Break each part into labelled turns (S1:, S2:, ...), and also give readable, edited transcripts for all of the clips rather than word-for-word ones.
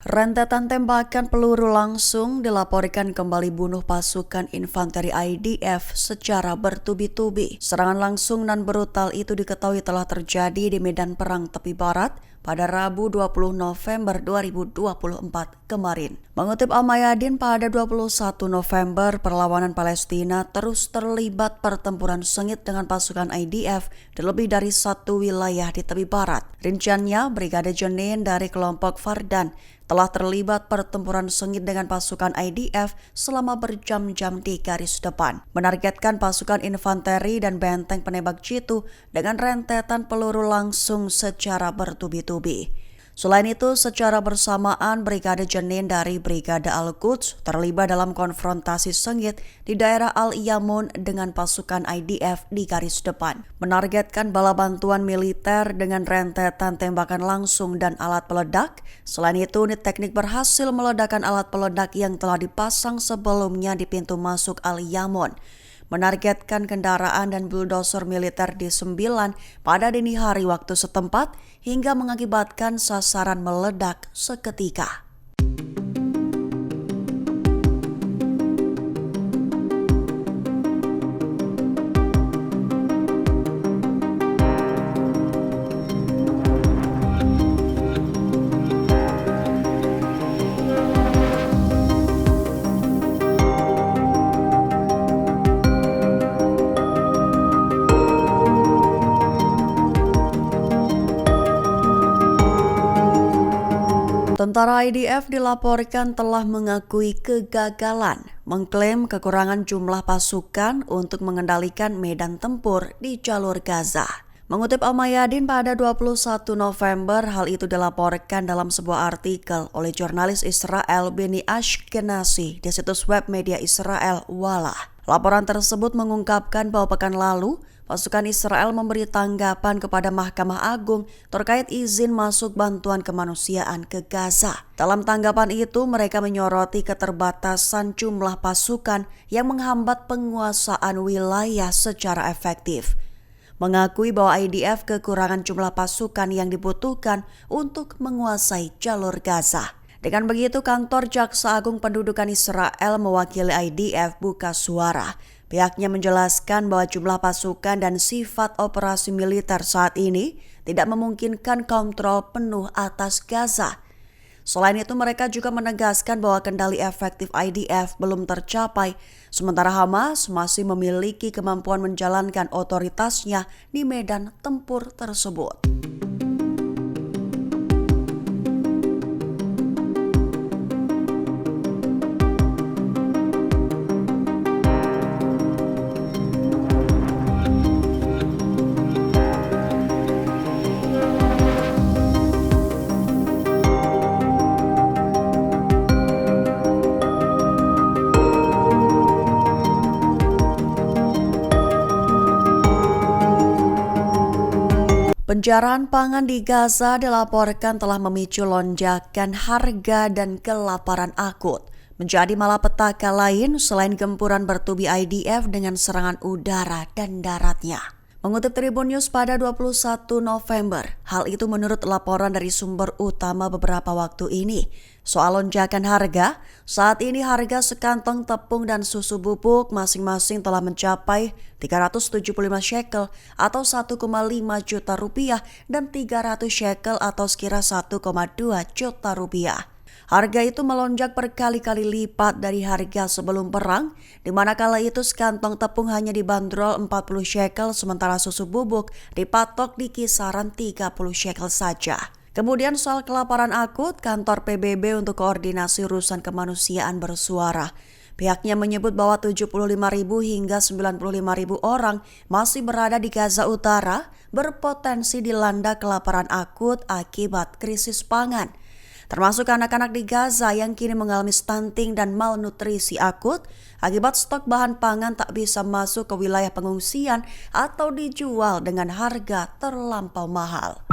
S1: Rentetan tembakan peluru langsung dilaporkan kembali bunuh pasukan infanteri IDF secara bertubi-tubi. Serangan langsung dan brutal itu diketahui telah terjadi di medan perang tepi barat pada Rabu 20 November 2024 kemarin. Mengutip Al-Mayadin, pada 21 November perlawanan Palestina terus terlibat pertempuran sengit dengan pasukan IDF di lebih dari satu wilayah di tepi barat. Rinciannya, Brigade Jenin dari kelompok Fardan telah terlibat pertempuran sengit dengan pasukan IDF selama berjam-jam di garis depan, menargetkan pasukan infanteri dan benteng penembak jitu dengan rentetan peluru langsung secara bertubi-tubi. Selain itu, secara bersamaan Brigade Jenin dari Brigade Al-Quds terlibat dalam konfrontasi sengit di daerah Al-Yamun dengan pasukan IDF di garis depan, menargetkan bala bantuan militer dengan rentetan tembakan langsung dan alat peledak. Selain itu, unit teknik berhasil meledakkan alat peledak yang telah dipasang sebelumnya di pintu masuk Al-Yamun, menargetkan kendaraan dan bulldozer militer di 9 pada dini hari waktu setempat hingga mengakibatkan sasaran meledak seketika. Tentara IDF dilaporkan telah mengakui kegagalan, mengklaim kekurangan jumlah pasukan untuk mengendalikan medan tempur di jalur Gaza. Mengutip Al-Mayadin, pada 21 November hal itu dilaporkan dalam sebuah artikel oleh jurnalis Israel Benny Ashkenazi di situs web media Israel Walla. Laporan tersebut mengungkapkan bahwa pekan lalu pasukan Israel memberi tanggapan kepada Mahkamah Agung terkait izin masuk bantuan kemanusiaan ke Gaza. Dalam tanggapan itu, mereka menyoroti keterbatasan jumlah pasukan yang menghambat penguasaan wilayah secara efektif. Mengakui bahwa IDF kekurangan jumlah pasukan yang dibutuhkan untuk menguasai jalur Gaza. Dengan begitu, kantor Jaksa Agung Pendudukan Israel mewakili IDF buka suara. Pihaknya menjelaskan bahwa jumlah pasukan dan sifat operasi militer saat ini tidak memungkinkan kontrol penuh atas Gaza. Selain itu, mereka juga menegaskan bahwa kendali efektif IDF belum tercapai, sementara Hamas masih memiliki kemampuan menjalankan otoritasnya di medan tempur tersebut. Penjarahan pangan di Gaza dilaporkan telah memicu lonjakan harga dan kelaparan akut. Menjadi malapetaka lain selain gempuran bertubi IDF dengan serangan udara dan daratnya. Mengutip Tribun News pada 21 November, hal itu menurut laporan dari sumber utama beberapa waktu ini. Soal lonjakan harga, saat ini harga sekantong tepung dan susu bubuk masing-masing telah mencapai 375 shekel atau 1,5 juta rupiah dan 300 shekel atau sekira 1,2 juta rupiah. Harga itu melonjak berkali-kali lipat dari harga sebelum perang, di mana kala itu sekantong tepung hanya dibanderol 40 shekel sementara susu bubuk dipatok di kisaran 30 shekel saja. Kemudian soal kelaparan akut, kantor PBB untuk koordinasi urusan kemanusiaan bersuara. Pihaknya menyebut bahwa 75.000 hingga 95.000 orang masih berada di Gaza Utara berpotensi dilanda kelaparan akut akibat krisis pangan. Termasuk anak-anak di Gaza yang kini mengalami stunting dan malnutrisi akut akibat stok bahan pangan tak bisa masuk ke wilayah pengungsian atau dijual dengan harga terlampau mahal.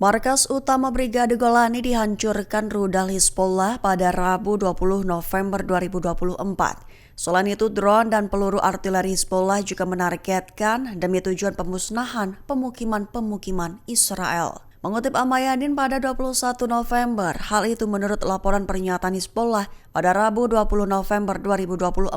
S1: Markas utama Brigade Golani dihancurkan rudal Hizbullah pada Rabu 20 November 2024. Selain itu, drone dan peluru artileri Hizbullah juga menargetkan demi tujuan pemusnahan pemukiman-pemukiman Israel. Mengutip Amayadin pada 21 November, hal itu menurut laporan pernyataan Hizbullah pada Rabu 20 November 2024.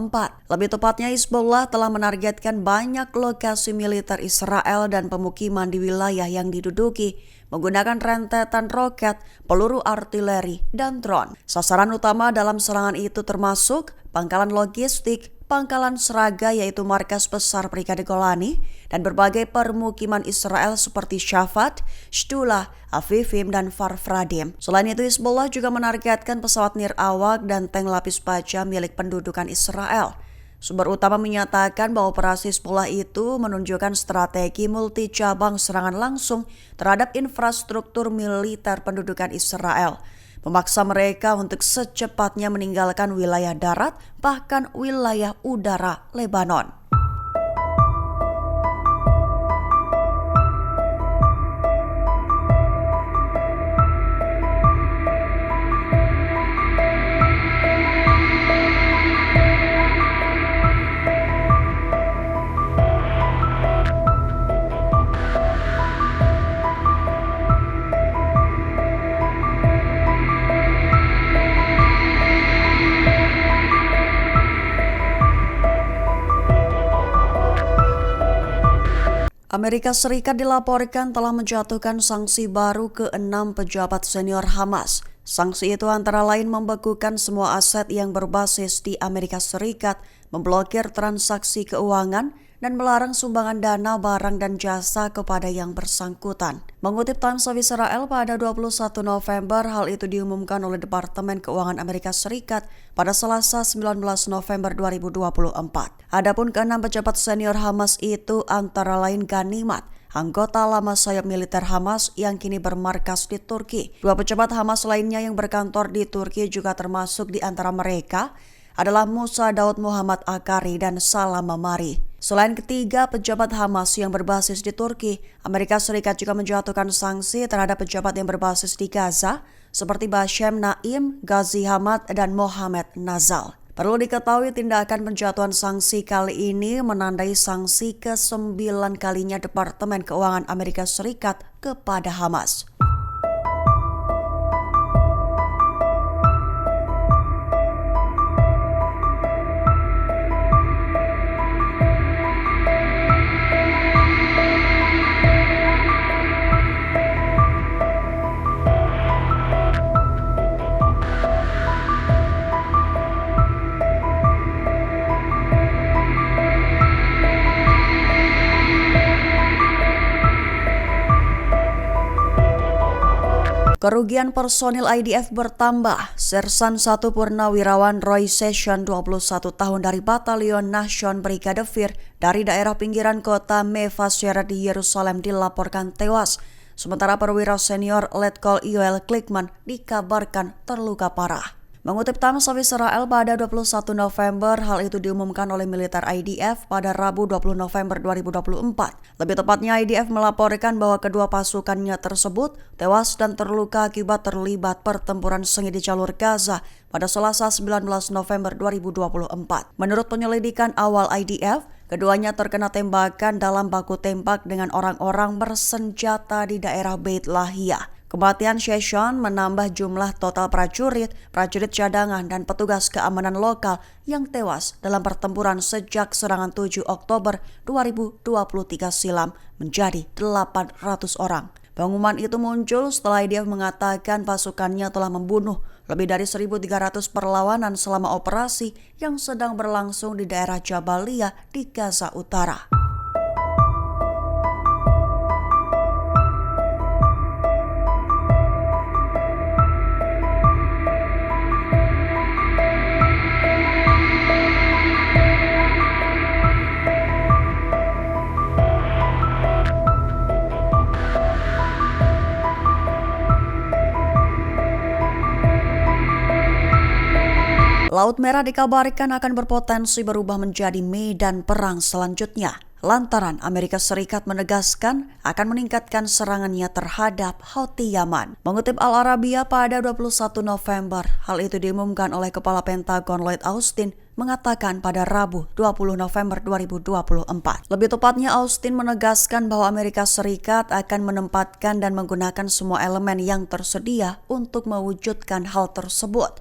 S1: Lebih tepatnya, Hizbullah telah menargetkan banyak lokasi militer Israel dan pemukiman di wilayah yang diduduki menggunakan rentetan roket, peluru artileri, dan drone. Sasaran utama dalam serangan itu termasuk pangkalan logistik, pangkalan seraga yaitu markas besar Brigade Golani, dan berbagai permukiman Israel seperti Shafat, Shtula, Afifim, dan Farfradim. Selain itu, Hizbullah juga menargetkan pesawat nirawak dan tank lapis baja milik pendudukan Israel. Sumber utama menyatakan bahwa operasi Hizbullah itu menunjukkan strategi multi cabang serangan langsung terhadap infrastruktur militer pendudukan Israel, memaksa mereka untuk secepatnya meninggalkan wilayah darat, bahkan wilayah udara Lebanon. Amerika Serikat dilaporkan telah menjatuhkan sanksi baru ke 6 pejabat senior Hamas. Sanksi itu antara lain membekukan semua aset yang berbasis di Amerika Serikat, memblokir transaksi keuangan, dan melarang sumbangan dana, barang, dan jasa kepada yang bersangkutan. Mengutip Times of Israel pada 21 November, hal itu diumumkan oleh Departemen Keuangan Amerika Serikat pada Selasa 19 November 2024. Adapun ke-6 pejabat senior Hamas itu antara lain Ganimat, anggota lama sayap militer Hamas yang kini bermarkas di Turki. 2 pejabat Hamas lainnya yang berkantor di Turki juga termasuk di antara mereka adalah Musa Daud Muhammad Akari dan Salam Mamari. Selain ketiga pejabat Hamas yang berbasis di Turki, Amerika Serikat juga menjatuhkan sanksi terhadap pejabat yang berbasis di Gaza seperti Bashem Naim, Ghazi Hamad, dan Mohamed Nazal. Perlu diketahui tindakan penjatuhan sanksi kali ini menandai sanksi ke-9 kalinya Departemen Keuangan Amerika Serikat kepada Hamas. Kerugian personil IDF bertambah. Sersan 1 Purnawirawan Roy Session 21 tahun dari Batalion Nahshon Brigade Fir dari daerah pinggiran kota Mevasher di Yerusalem dilaporkan tewas. Sementara perwira senior Letkol Yoel Klikman dikabarkan terluka parah. Mengutip Times of Israel pada 21 November, hal itu diumumkan oleh militer IDF pada Rabu 20 November 2024. Lebih tepatnya, IDF melaporkan bahwa kedua pasukannya tersebut tewas dan terluka akibat terlibat pertempuran sengit di jalur Gaza pada Selasa 19 November 2024. Menurut penyelidikan awal IDF, keduanya terkena tembakan dalam baku tembak dengan orang-orang bersenjata di daerah Beit Lahia. Kematian Session menambah jumlah total prajurit cadangan, dan petugas keamanan lokal yang tewas dalam pertempuran sejak serangan 7 Oktober 2023 silam menjadi 800 orang. Pengumuman itu muncul setelah IDF mengatakan pasukannya telah membunuh lebih dari 1.300 perlawanan selama operasi yang sedang berlangsung di daerah Jabalia di Gaza Utara. Laut Merah dikabarkan akan berpotensi berubah menjadi medan perang selanjutnya. lantaran Amerika Serikat menegaskan akan meningkatkan serangannya terhadap Houthi Yaman. Mengutip Al Arabiya pada 21 November, hal itu diumumkan oleh Kepala Pentagon Lloyd Austin mengatakan pada Rabu 20 November 2024. Lebih tepatnya, Austin menegaskan bahwa Amerika Serikat akan menempatkan dan menggunakan semua elemen yang tersedia untuk mewujudkan hal tersebut.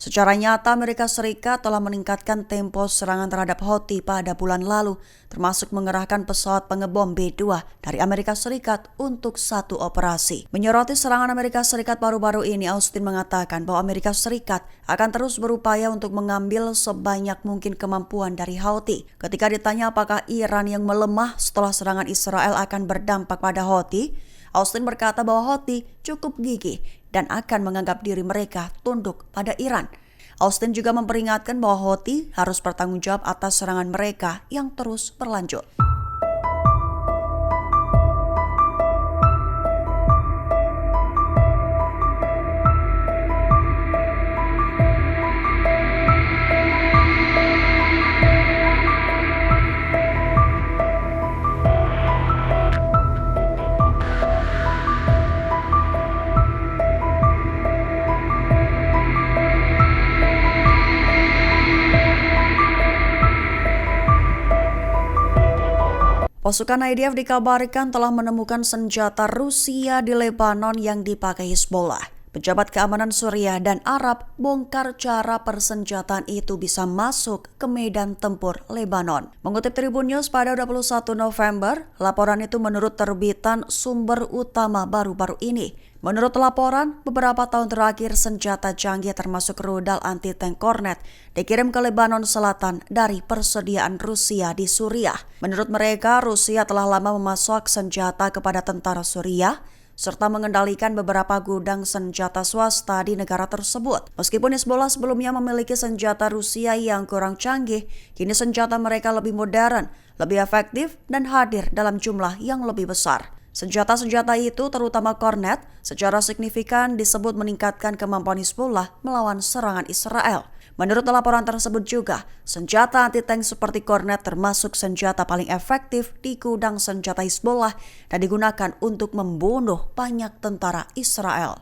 S1: Secara nyata, Amerika Serikat telah meningkatkan tempo serangan terhadap Houthi pada bulan lalu, termasuk mengerahkan pesawat pengebom B-2 dari Amerika Serikat untuk satu operasi. Menyoroti serangan Amerika Serikat baru-baru ini, Austin mengatakan bahwa Amerika Serikat akan terus berupaya untuk mengambil sebanyak mungkin kemampuan dari Houthi. Ketika ditanya apakah Iran yang melemah setelah serangan Israel akan berdampak pada Houthi, Austin berkata bahwa Houthi cukup gigih dan akan menganggap diri mereka tunduk pada Iran. Austin juga memperingatkan bahwa Houthi harus bertanggung jawab atas serangan mereka yang terus berlanjut. Pasukan IDF dikabarkan telah menemukan senjata Rusia di Lebanon yang dipakai Hizbollah. Pejabat keamanan Suriah dan Arab bongkar cara persenjataan itu bisa masuk ke medan tempur Lebanon. Mengutip Tribun News pada 21 November, laporan itu menurut terbitan Sumber Utama baru-baru ini. Menurut laporan, beberapa tahun terakhir senjata canggih termasuk rudal anti-tank Kornet dikirim ke Lebanon Selatan dari persediaan Rusia di Suriah. Menurut mereka, Rusia telah lama memasok senjata kepada tentara Suriah serta mengendalikan beberapa gudang senjata swasta di negara tersebut. Meskipun Hizbollah sebelumnya memiliki senjata Rusia yang kurang canggih, kini senjata mereka lebih modern, lebih efektif, dan hadir dalam jumlah yang lebih besar. Senjata-senjata itu, terutama Kornet, secara signifikan disebut meningkatkan kemampuan Hizbollah melawan serangan Israel. Menurut laporan tersebut juga, senjata anti-tank seperti Kornet termasuk senjata paling efektif di gudang senjata Hizbollah dan digunakan untuk membunuh banyak tentara Israel.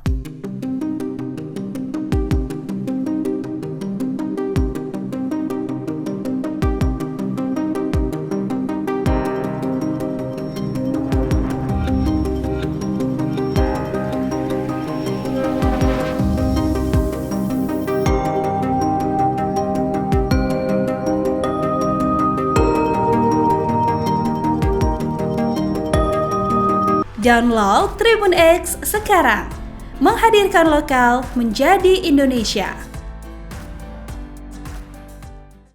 S2: Download Tribun X sekarang, menghadirkan lokal menjadi Indonesia.